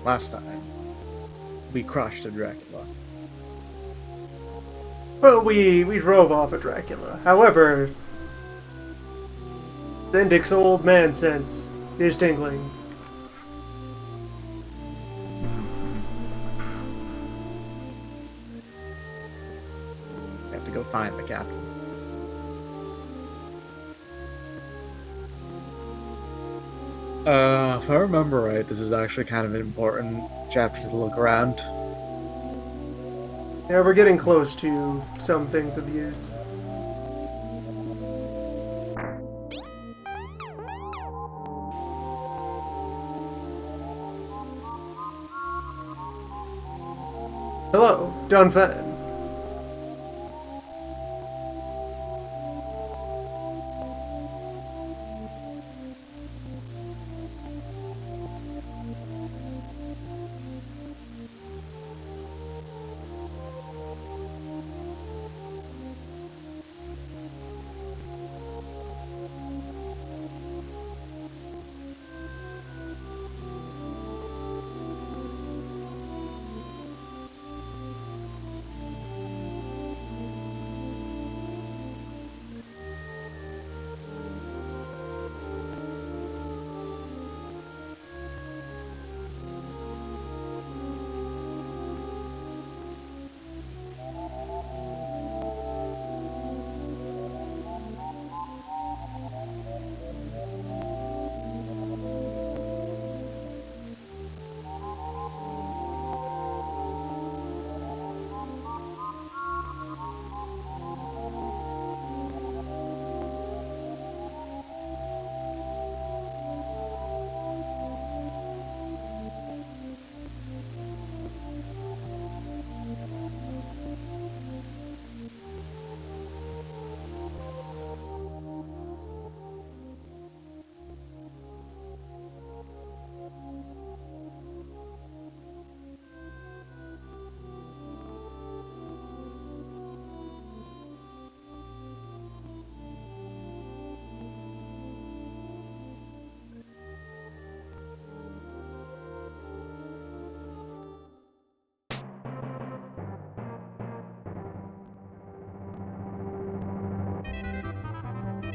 last time, we crushed a Dracula. Well, we drove off a Dracula. However, Zendik's old man sense is tingling. We have to go find the captain. If I remember right, this is actually kind of an important chapter to look around. Yeah, we're getting close to some things of use. Hello, Dunfan.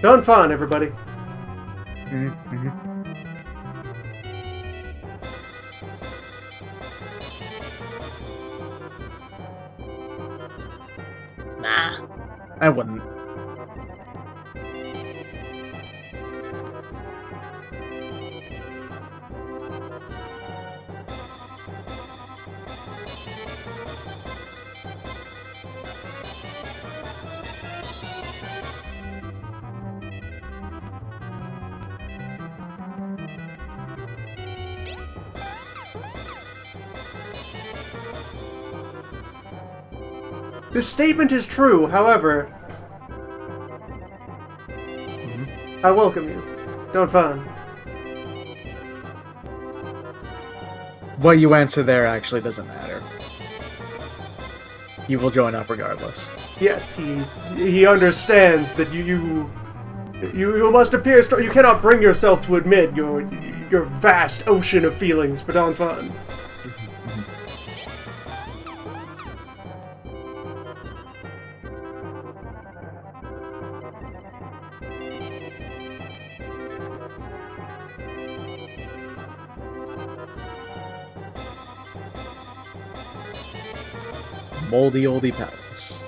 Dunfan, everybody. Nah, I wouldn't. This statement is true, however, I welcome you. Dunfan. What you answer there actually doesn't matter. You will join up regardless. Yes, he understands that you must appear strong. You cannot bring yourself to admit your vast ocean of feelings for Dunfan. Moldy oldie palace.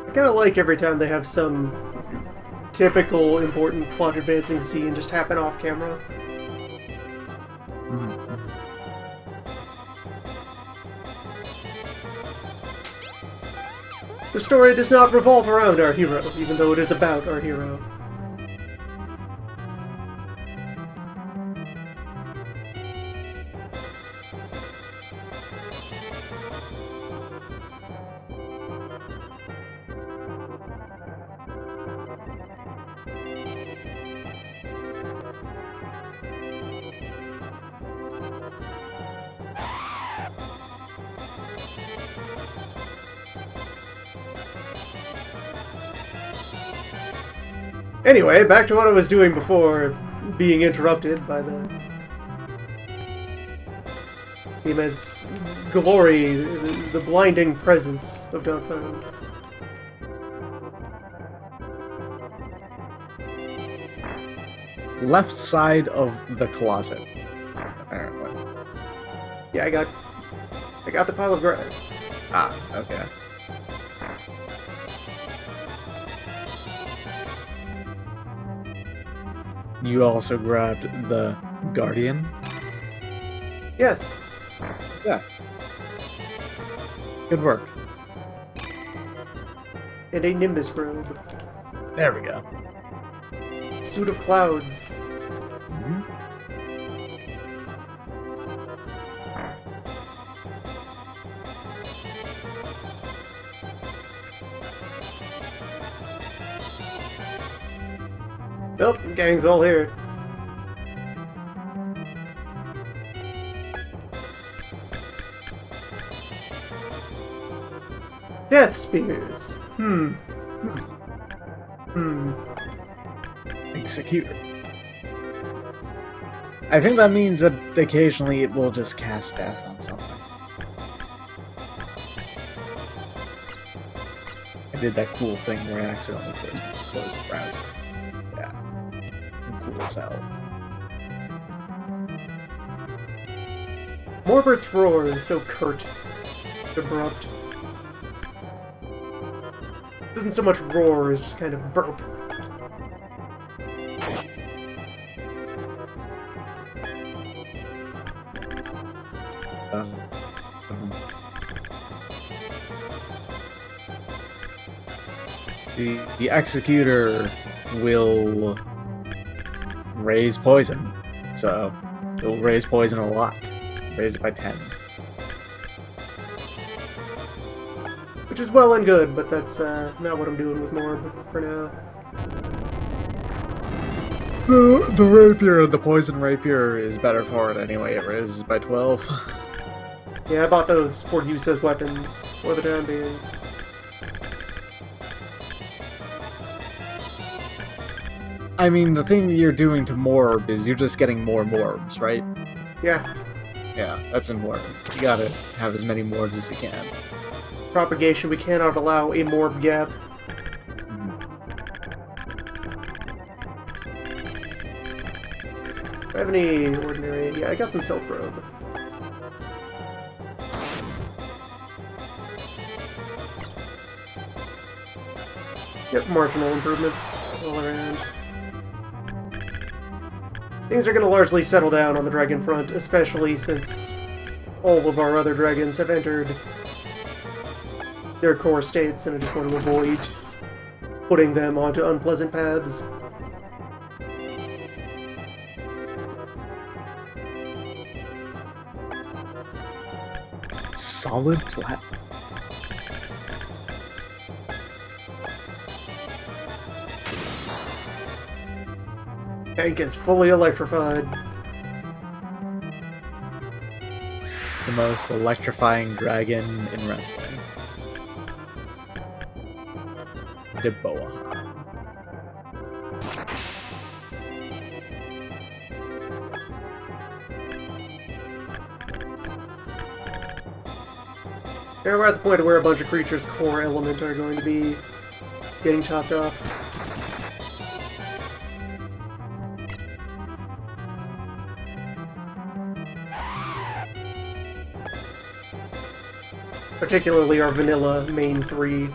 I kind of like every time they have some typical important plot advancing scene just happen off camera. The story does not revolve around our hero, even though it is about our hero. Anyway, back to what I was doing before being interrupted by the immense glory, the blinding presence of Dawnfound. Left side of the closet, apparently. Yeah, I got the pile of grass. Ah, okay. You also grabbed the Guardian? Yes. Yeah. Good work. And a Nimbus robe. There we go. Suit of clouds. Mhm. Well, gang's all here. Death spears. Hmm. Executor. I think that means that occasionally it will just cast death on something. I did that cool thing where I accidentally closed the browser. Yeah. Cool as hell. Morbert's roar is so curt, abrupt. It isn't so much roar as just kind of burp. The Executor will raise poison, so it will raise poison a lot. Raise it by 10. Which is well and good, but that's not what I'm doing with Morb for now. The rapier, the poison rapier, is better for it anyway. It raises by 12. Yeah, I bought those for use as weapons for the time being. I mean, the thing that you're doing to Morb is you're just getting more Morbs, right? Yeah. Yeah, that's important. You gotta have as many Morbs as you can. Propagation, we cannot allow a Morb gap. Do I have any ordinary? Yeah, I got some Silk Robe. Yep, marginal improvements all around. Things are going to largely settle down on the dragon front, especially since all of our other dragons have entered their core states, and I just want to avoid putting them onto unpleasant paths. Solid platinum. Tank is fully electrified. The most electrifying dragon in wrestling. The Boa. Here we're at the point where a bunch of creatures' core element are going to be getting topped off. Particularly our vanilla main 3.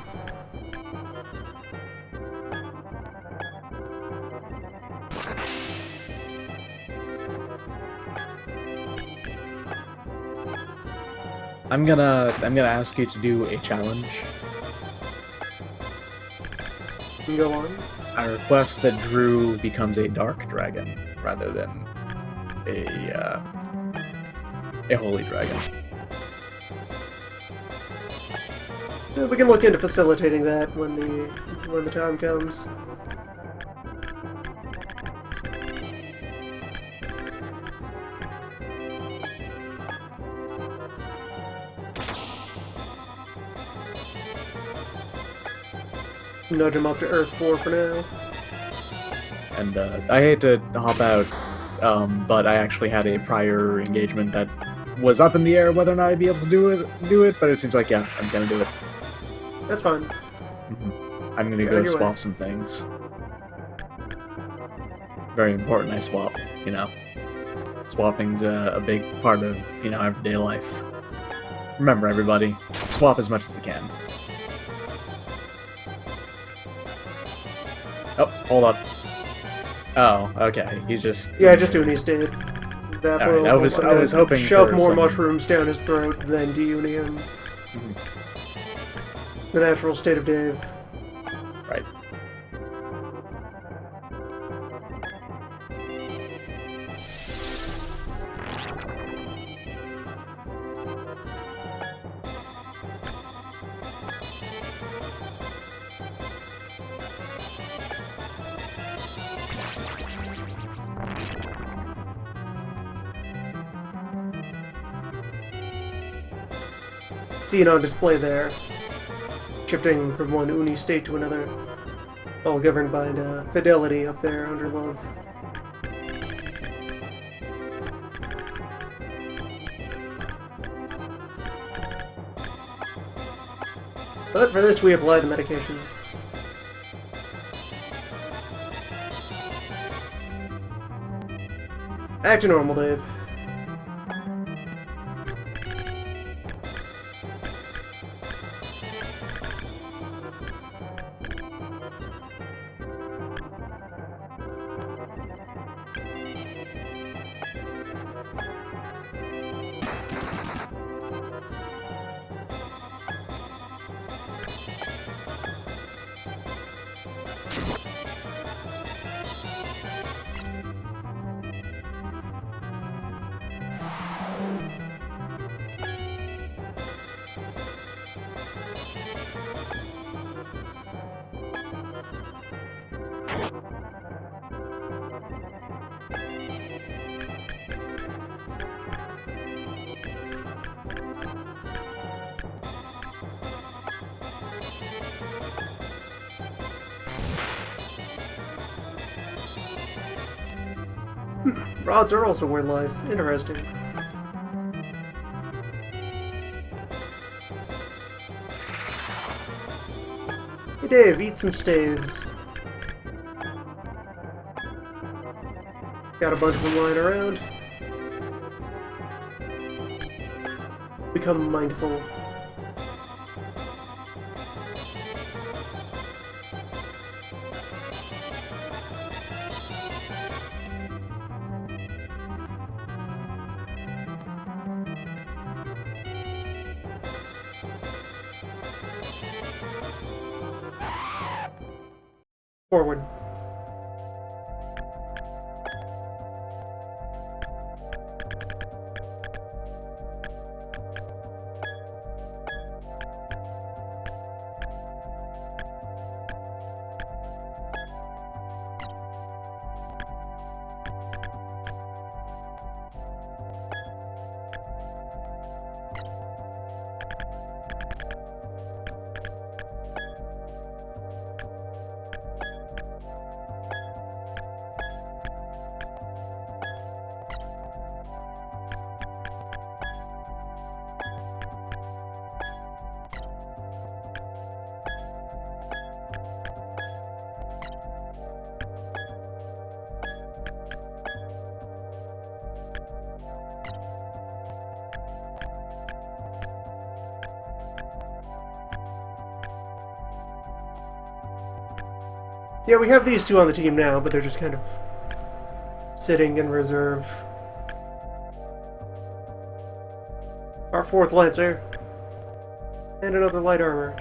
I'm gonna ask you to do a challenge. Go on. I request that Drew becomes a dark dragon rather than a holy dragon. Yeah, we can look into facilitating that when the time comes. Nudge him up to Earth 4 for now. and I hate to hop out, but I actually had a prior engagement that was up in the air whether or not I'd be able to do it, but it seems like, yeah, I'm gonna do it. That's fine. I'm gonna go swap some things. Very important I swap, you know. Swapping's a big part of, you know, everyday life. Remember, everybody, swap as much as you can. Oh, hold up. Oh, okay. He's just... Yeah, just do an East Aid. That All will... right, I was hoping shove for more some... mushrooms down his throat than deuni him. The natural state of Dave. Right. Seen on display there. Shifting from one uni state to another. All governed by fidelity up there under love. But for this we apply the medication. Back to normal, Dave. Rods are also weird life. Interesting. Hey Dave, eat some staves. Got a bunch of them lying around. Become mindful. Forward. Yeah, we have these two on the team now, but they're just kind of sitting in reserve. Our fourth Lancer. And another light armor.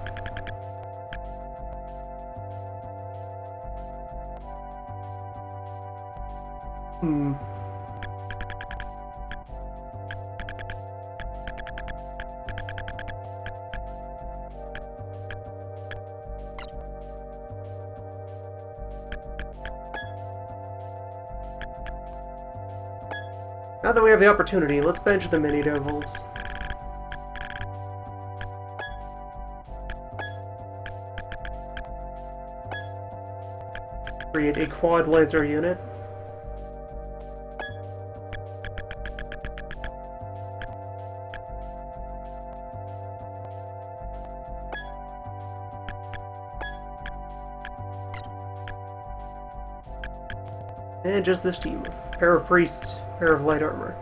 Now that we have the opportunity, let's bench the mini devils. Create a quad lancer unit. And just this team. Pair of priests, pair of light armor.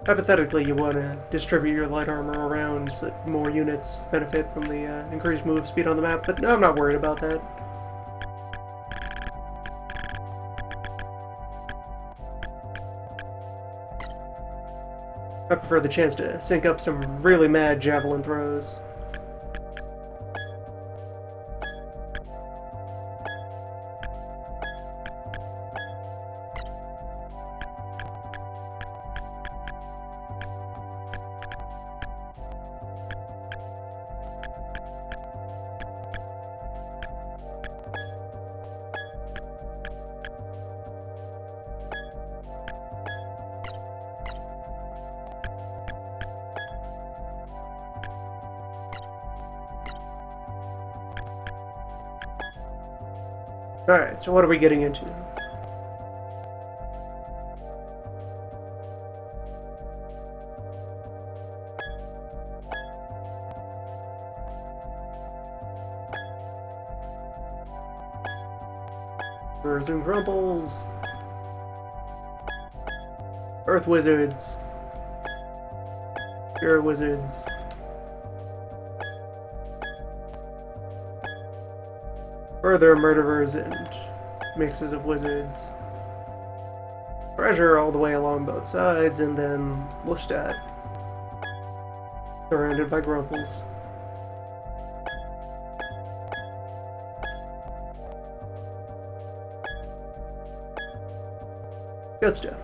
Hypothetically, you want to distribute your light armor around so that more units benefit from the increased move speed on the map, but no, I'm not worried about that. I prefer the chance to sync up some really mad javelin throws. Alright, so what are we getting into? Burrs and Grumples. Earth Wizards. Spirit Wizards. Further murderers and mixes of wizards. Treasure all the way along both sides, and then Lestat. Surrounded by Grumples. Good stuff.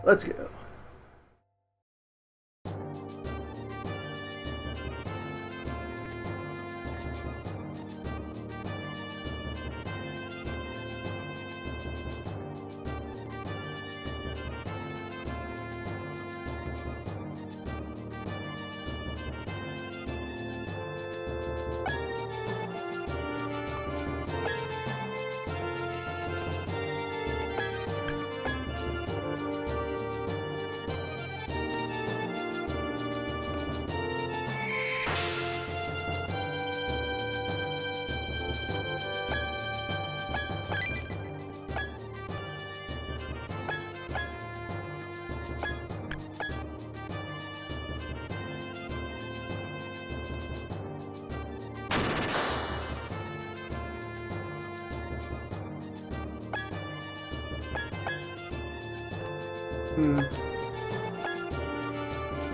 Let's go.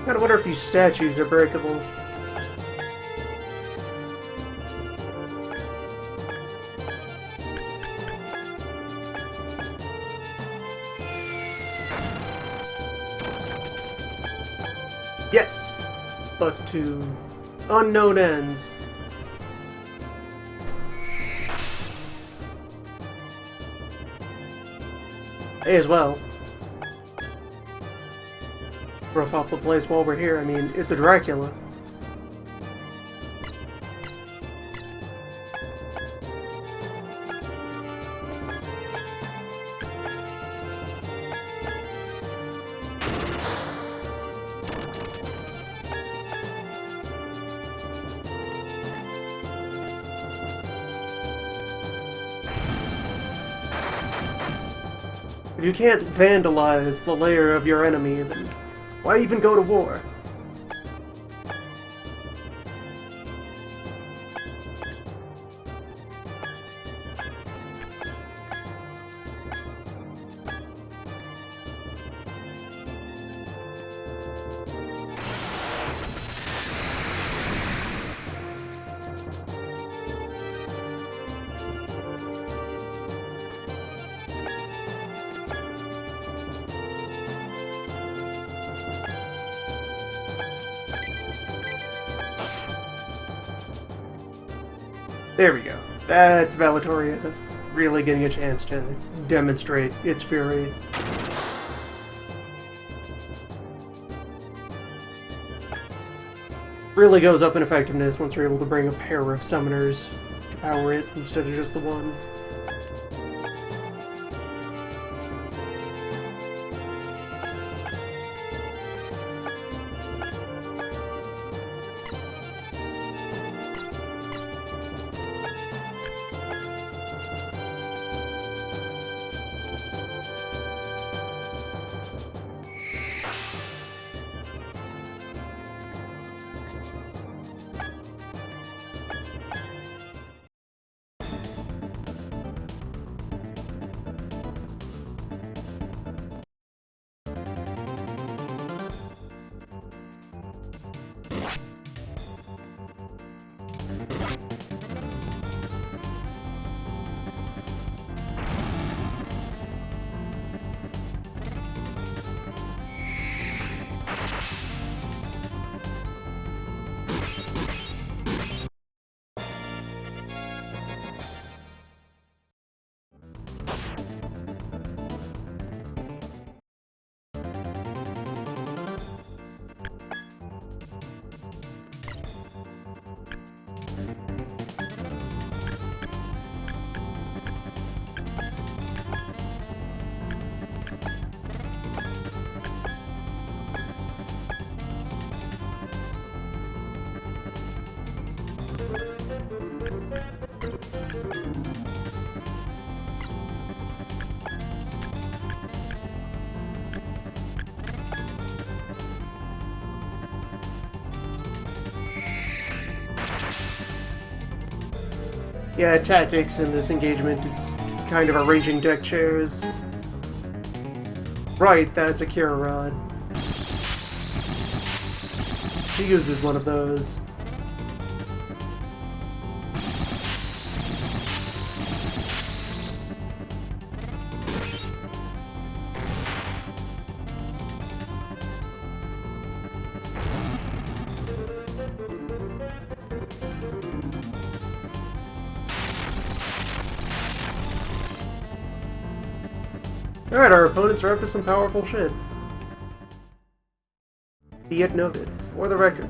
Kinda wonder if these statues are breakable. Yes, but to unknown ends. May as well. Rough up the place while we're here. I mean, it's a Dracula. If you can't vandalize the lair of your enemy, then why even go to war? There we go. That's Valatoria really getting a chance to demonstrate its fury. Really goes up in effectiveness once you're able to bring a pair of summoners to power it instead of just the one. Yeah, tactics in this engagement is kind of arranging deck chairs. Right, that's a Cure Rod. She uses one of those. Alright, our opponents are up to some powerful shit. Be it noted, for the record.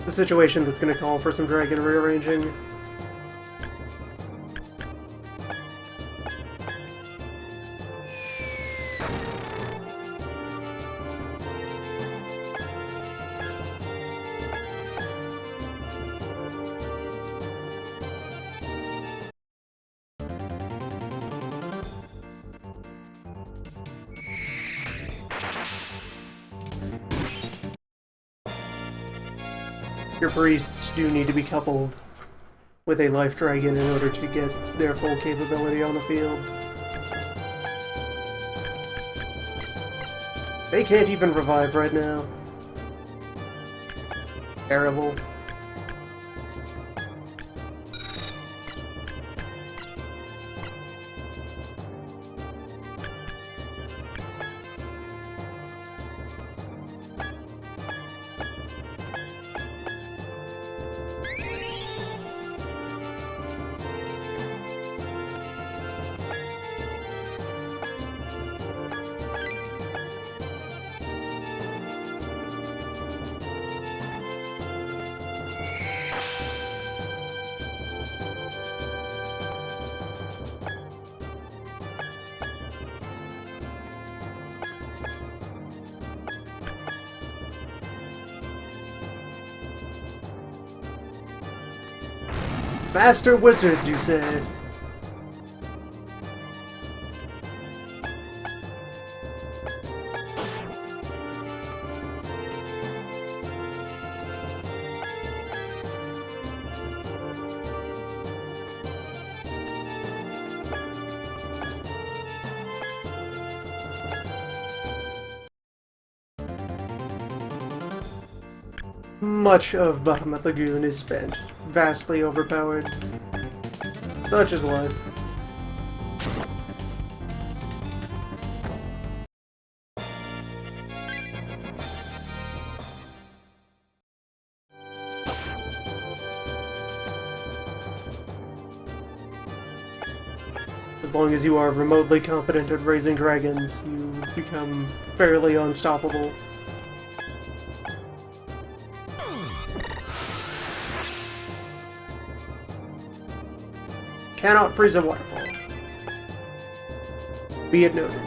The situation that's going to call for some dragon rearranging. Your priests do need to be coupled with a life dragon in order to get their full capability on the field. They can't even revive right now. Terrible. Master Wizards, you said. Much of Bahamut Lagoon is spent, vastly overpowered. Such is life. As long as you are remotely competent at raising dragons, you become fairly unstoppable. Cannot freeze a waterfall. Be it noted.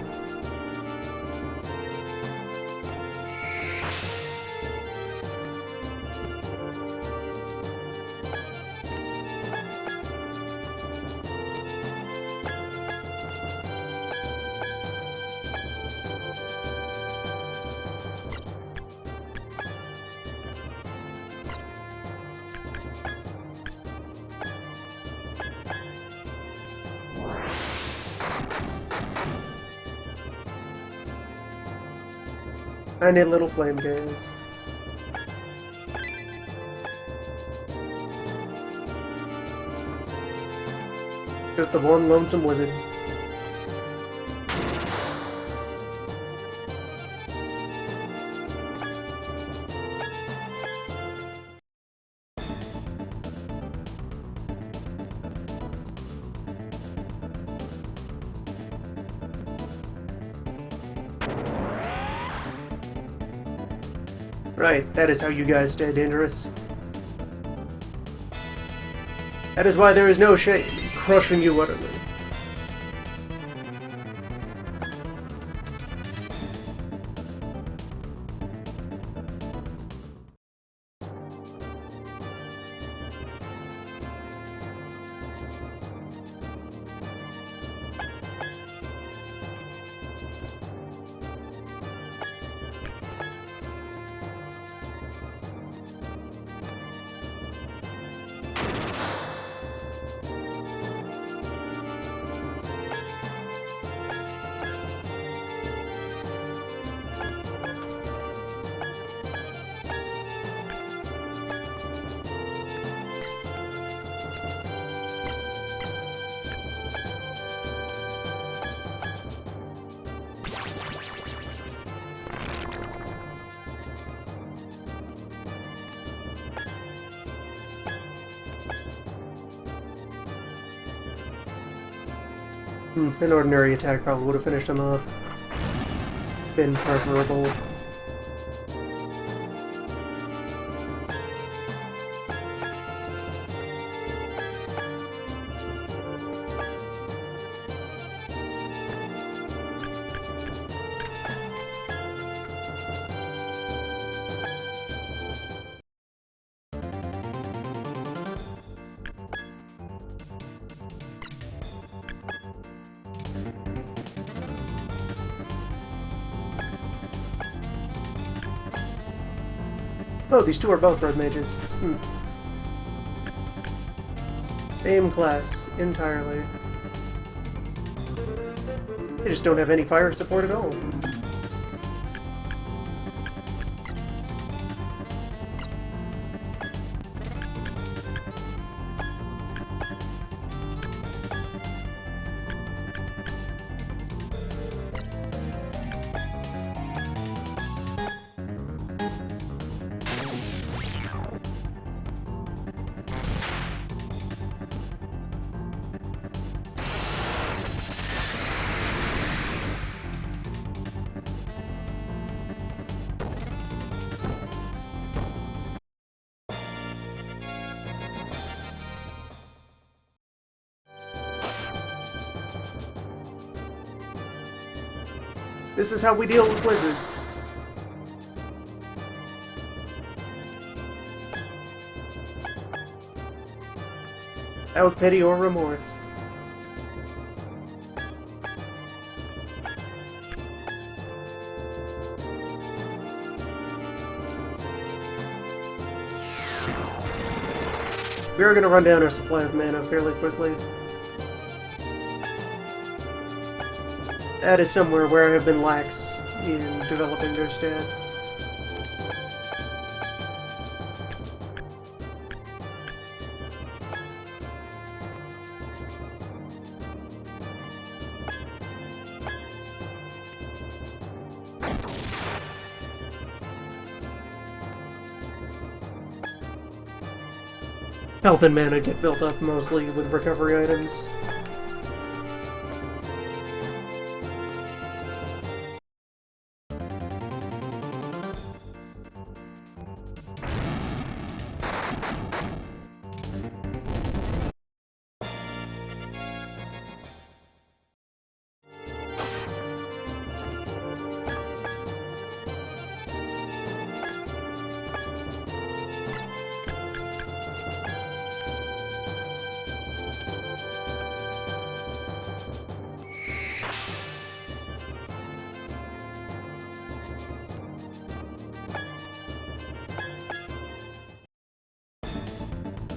I need little flame guys. Just the one lonesome wizard. Right, that is how you guys stay dangerous. That is why there is no shame in crushing you utterly. An ordinary attack probably would have finished him off. Been preferable. Oh, these two are both red mages. Same class, entirely. They just don't have any fire support at all. This is how we deal with wizards. Without pity or remorse. We are going to run down our supply of mana fairly quickly. That is somewhere where I have been lax in developing their stats. health and mana get built up mostly with recovery items.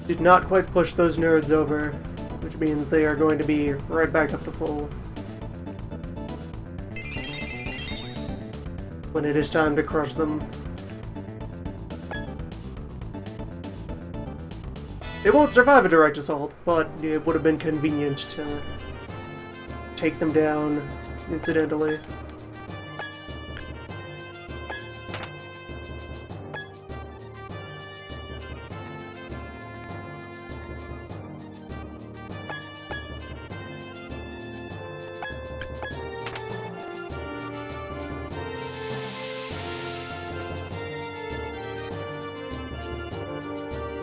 Did not quite push those nerds over, which means they are going to be right back up to full when it is time to crush them. They won't survive a direct assault, but it would have been convenient to take them down incidentally.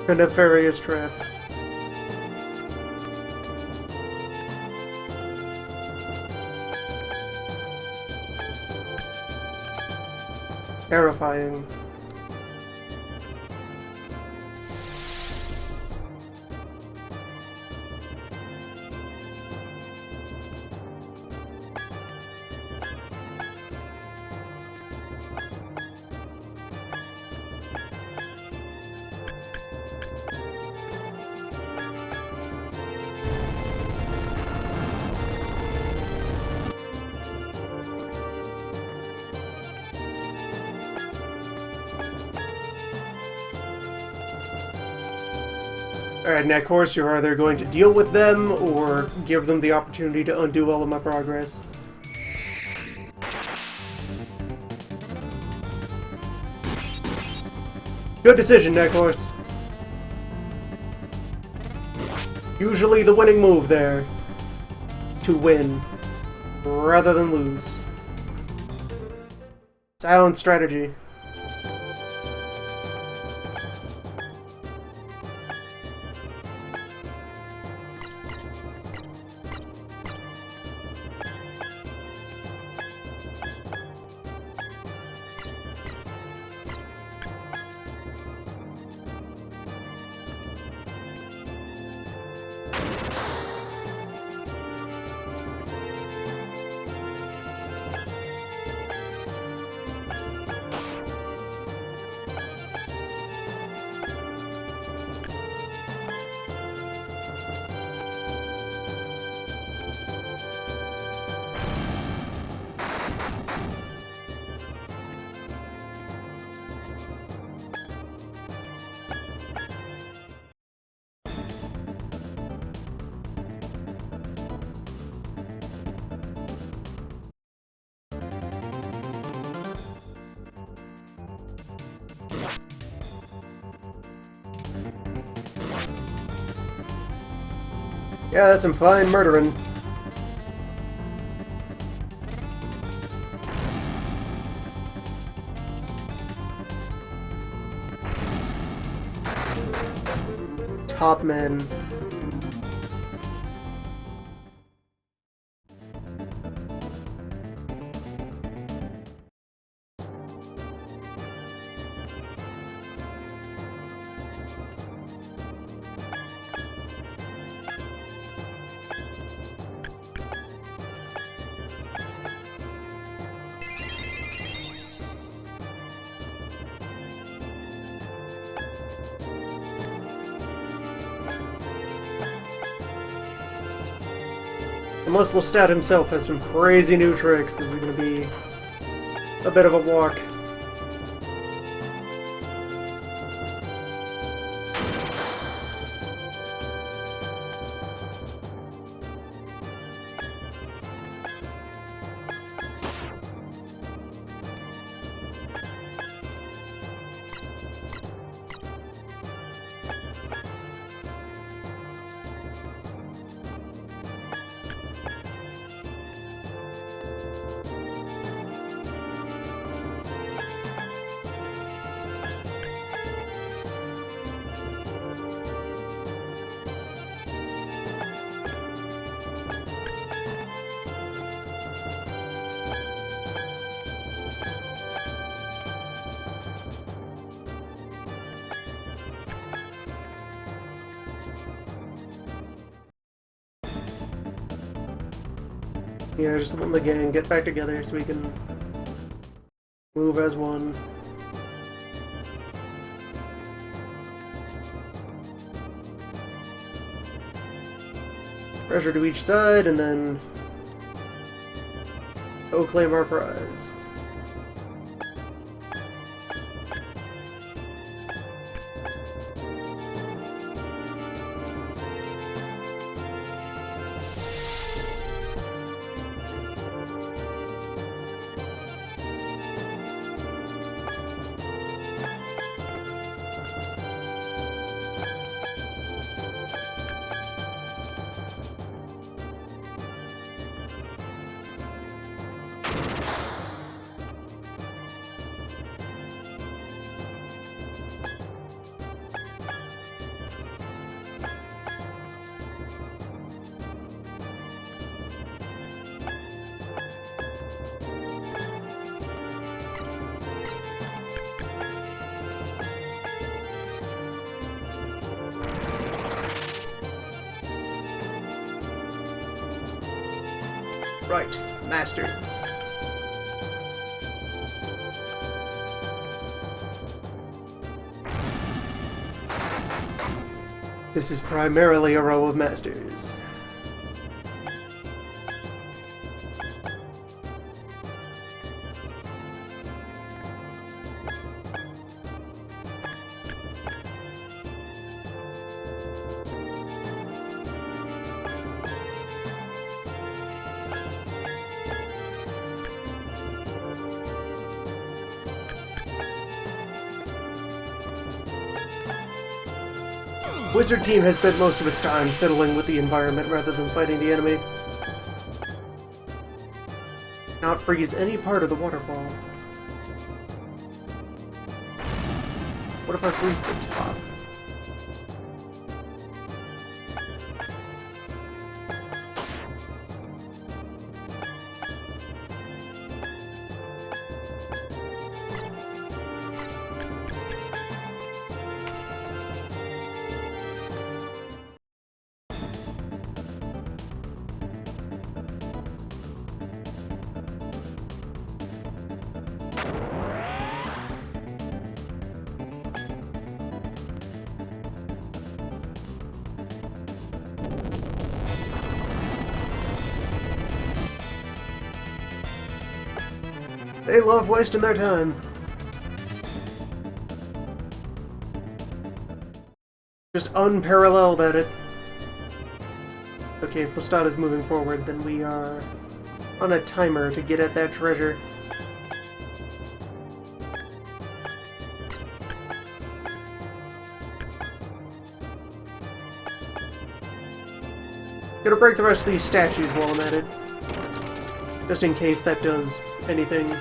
A nefarious trap. Terrifying. Alright, now of course you're either going to deal with them or give them the opportunity to undo all of my progress. Good decision, Neck Horse. Usually the winning move there. To win. Rather than lose. Sound strategy. Yeah, that's some fine murdering. Top men. Unless Lestat himself has some crazy new tricks, this is going to be a bit of a walk. Yeah, just letting the gang get back together so we can move as one. Pressure to each side, and then go claim our prize. Right, Masters. This is primarily a row of Masters. Wizard team has spent most of its time fiddling with the environment rather than fighting the enemy. Not freeze any part of the waterfall. What if I freeze the top? They love wasting their time. Just unparalleled at it. Okay, if Lestat is moving forward, then we are on a timer to get at that treasure. Gonna break the rest of these statues while I'm at it. Just in case that does anything.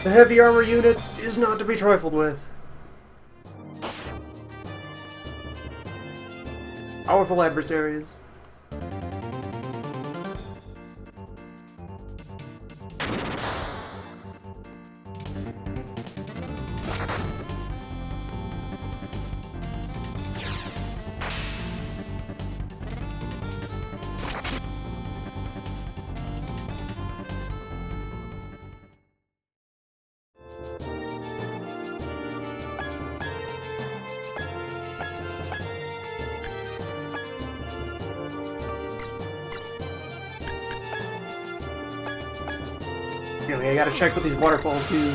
The heavy armor unit is not to be trifled with. Powerful adversaries. feeling I gotta check what these waterfalls do.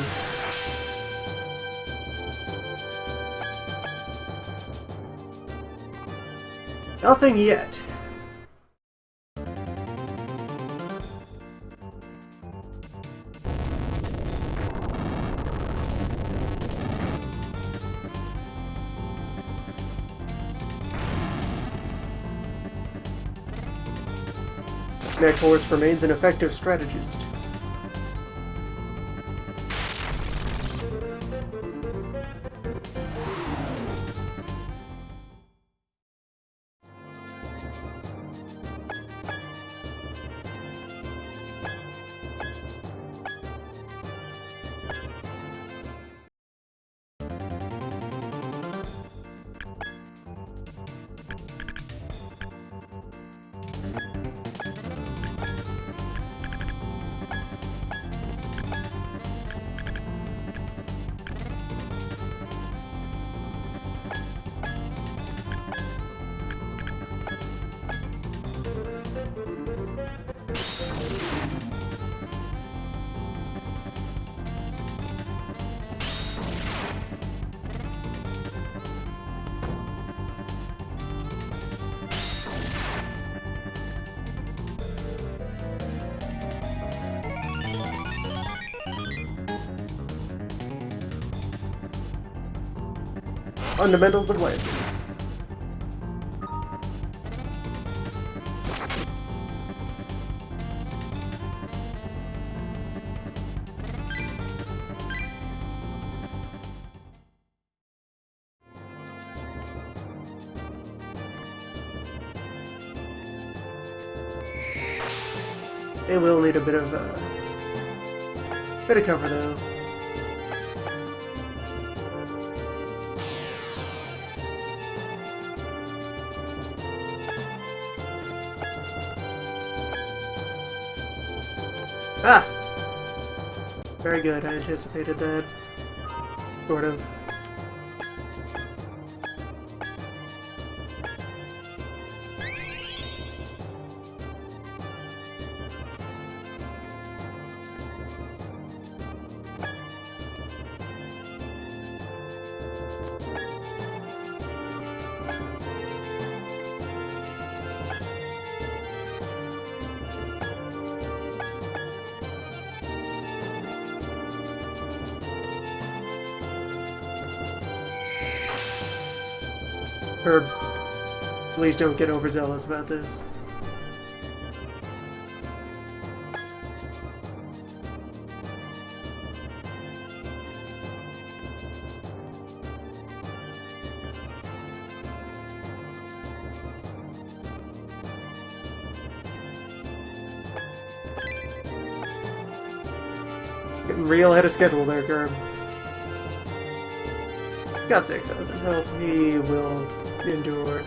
Nothing yet. Neck Horse remains an effective strategist. Fundamentals of landing. It will need a bit of cover though. Ah! Very good, I anticipated that. Sort of. Herb, please don't get overzealous about this. Getting real ahead of schedule there, Herb. Got 6,000 health. He will endure.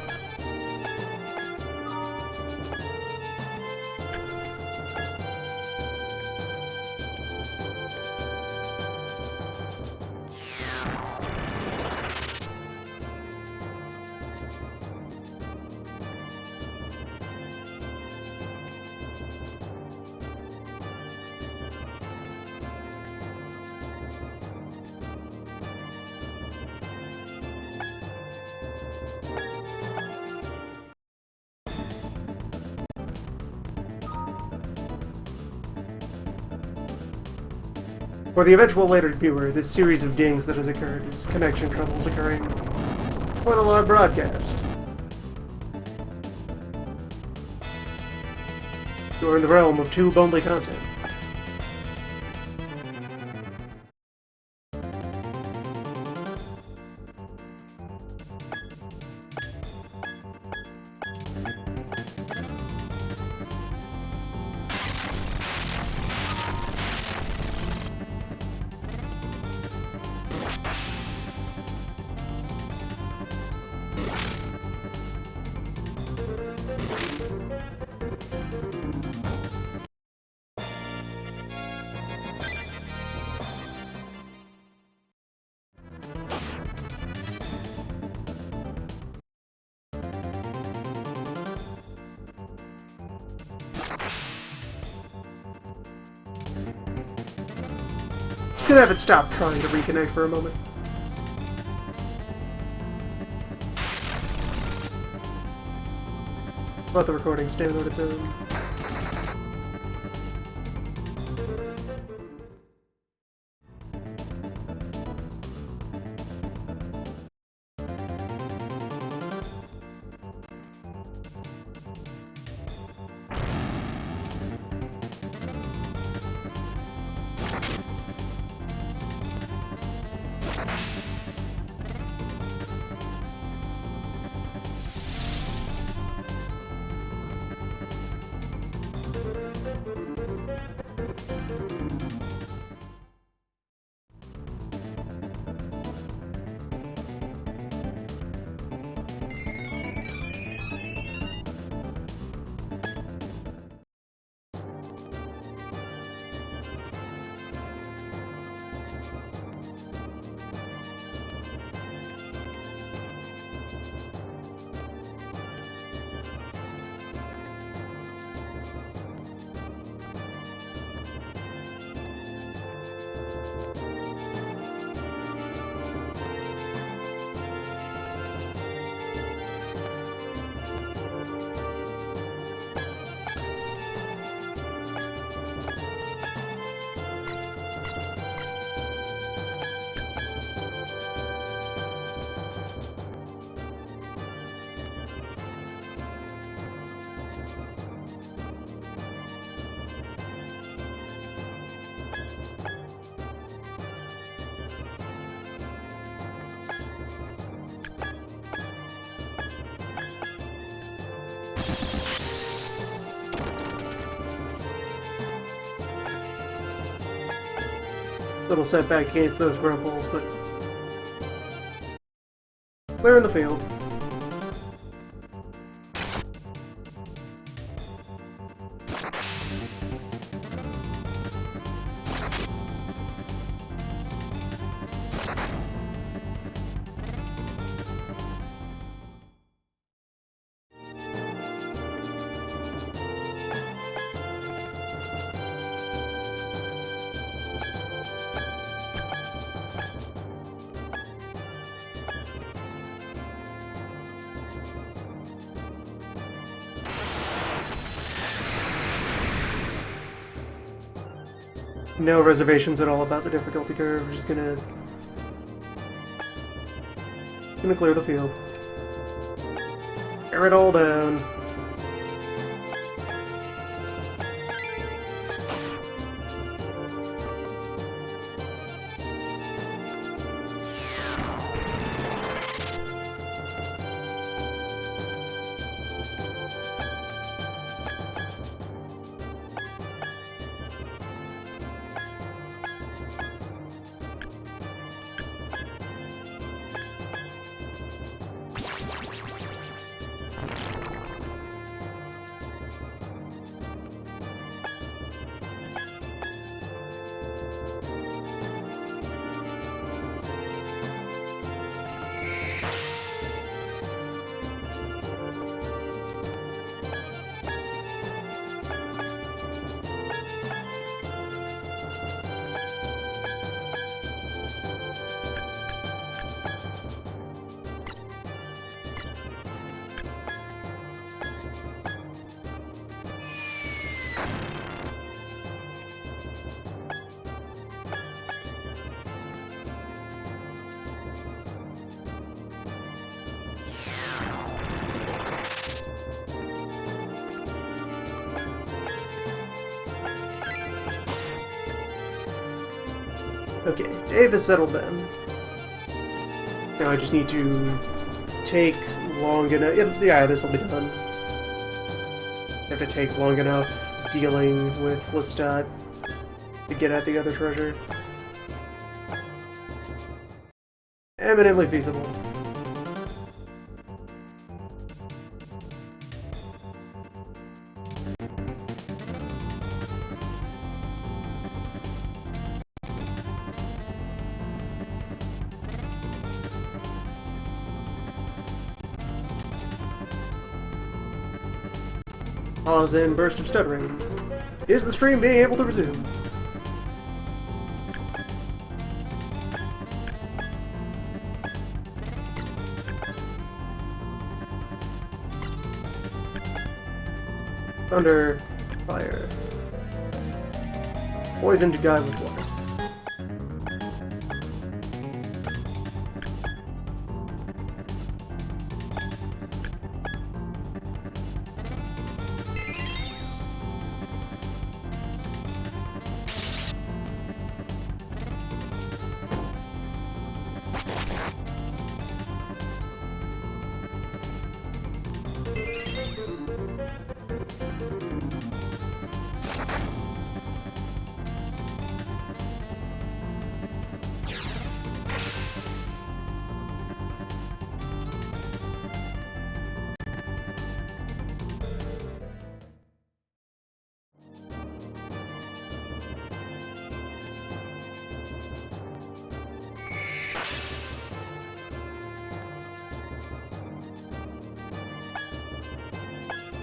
For the eventual later viewer, this series of dings that has occurred is connection troubles occurring for the live broadcast. You're in the realm of tube only content. gonna have it stop trying to reconnect for a moment. Let the recording stand on its own. Little setback against those grumples, but clear in the field. No reservations at all about the difficulty curve. We're just gonna clear the field. Tear it all down. Okay, Dave is settled then. Now I just need to take long enough. Yeah, this will be done. I have to take long enough dealing with Lestat to get at the other treasure. Eminently feasible. Pause and burst of stuttering. Is the stream being able to resume? Thunder, fire. Poisoned guy with water.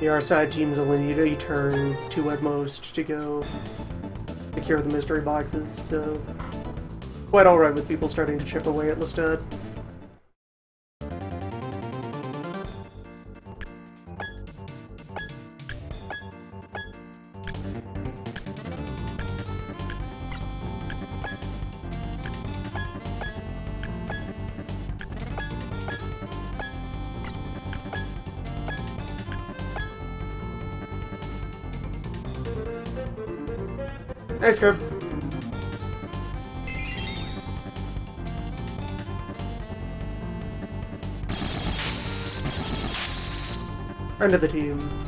Our side teams only need a turn, 2 at most, to go secure the mystery boxes, so quite alright with people starting to chip away at Lestat. Nice grab. Friend of the team.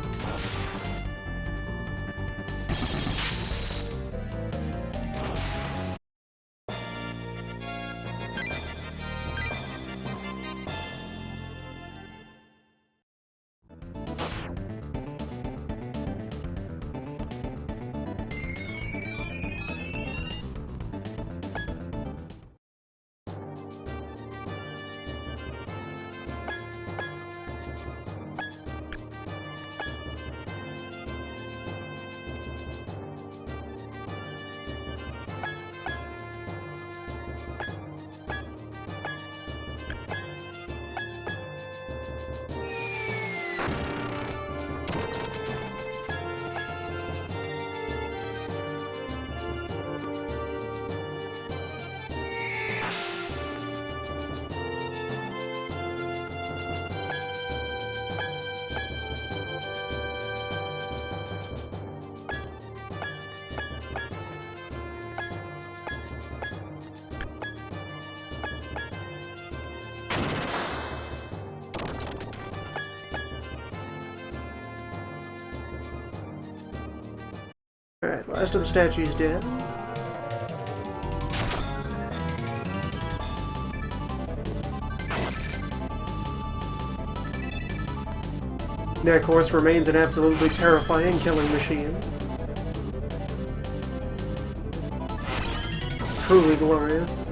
Alright, last of the statues dead. Neck Horse remains an absolutely terrifying killing machine. Truly glorious.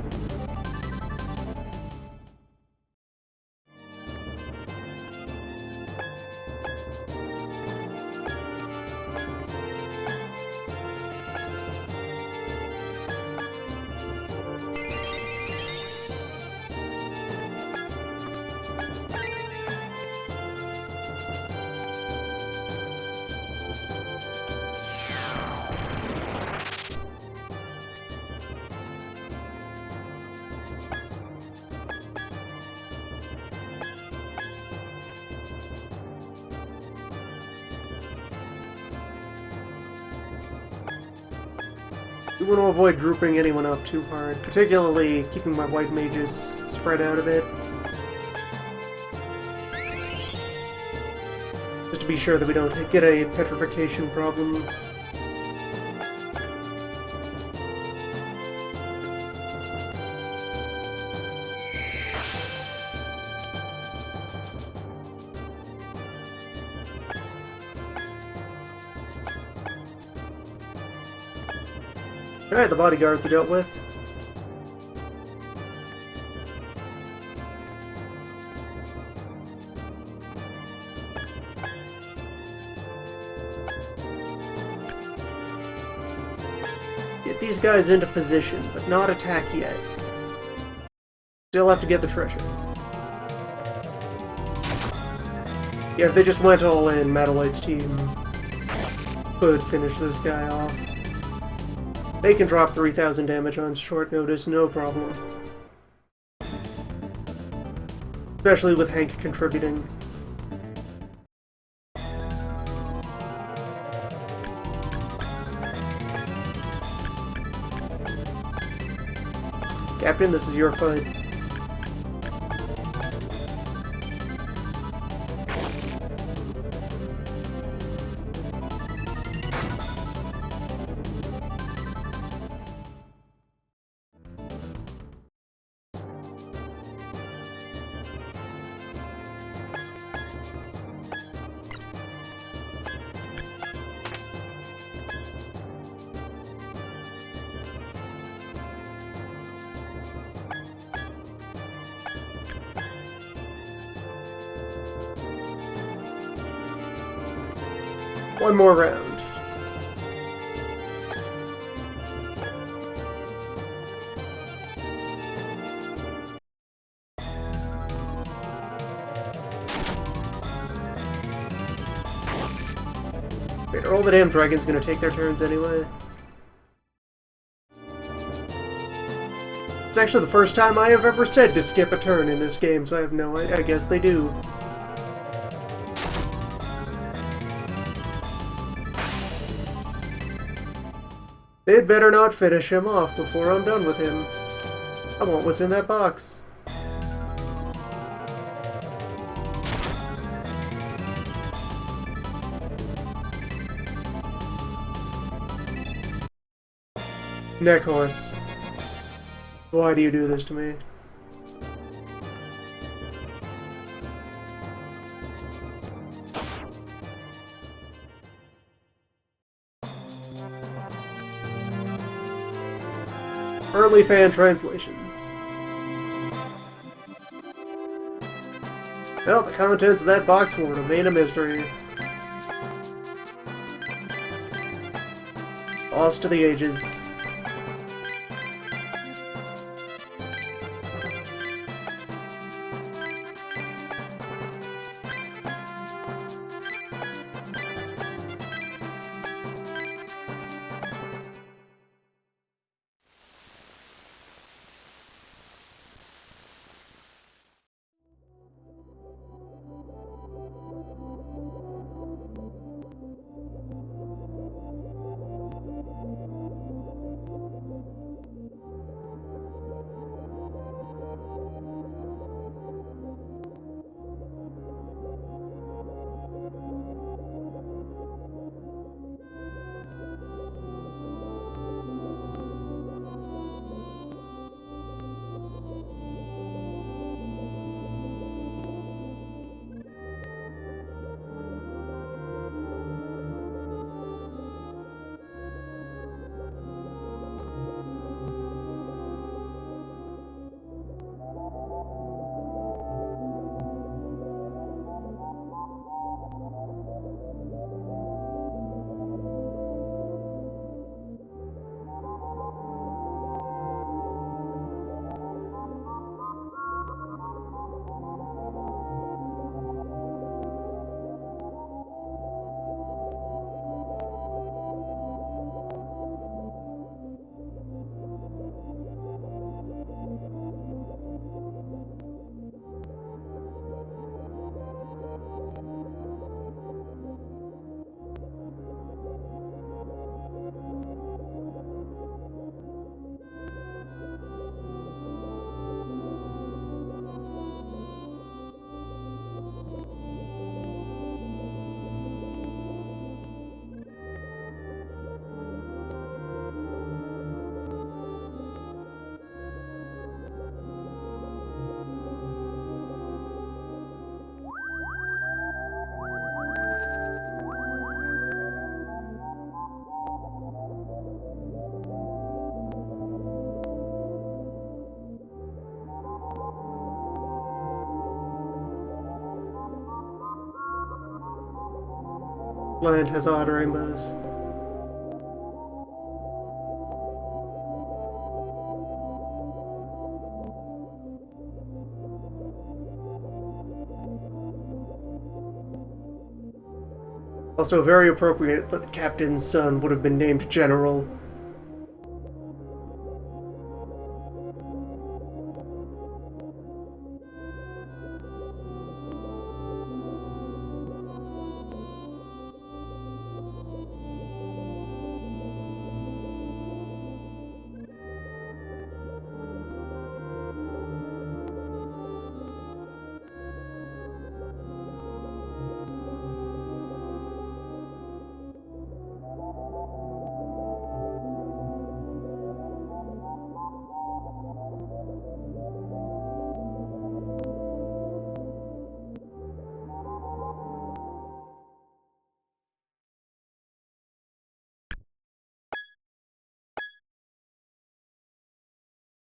You want to avoid grouping anyone up too hard, particularly keeping my white mages spread out a bit. Just to be sure that we don't get a petrification problem. Alright, the bodyguards are dealt with. Get these guys into position, but not attack yet. Still have to get the treasure. Yeah, if they just went all in, Madolite's team could finish this guy off. They can drop 3,000 damage on short notice, no problem. Especially with Hank contributing. Captain, this is your fight. One more round. Wait, are all the damn dragons gonna take their turns anyway? It's actually the first time I have ever said to skip a turn in this game, so I have no idea. I guess they do. They'd better not finish him off before I'm done with him. I want what's in that box. Neck horse. Why do you do this to me? Early fan translations. Well, the contents of that box will remain a mystery. Lost to the ages. Land has odd rainbows. also very appropriate that the captain's son would have been named General.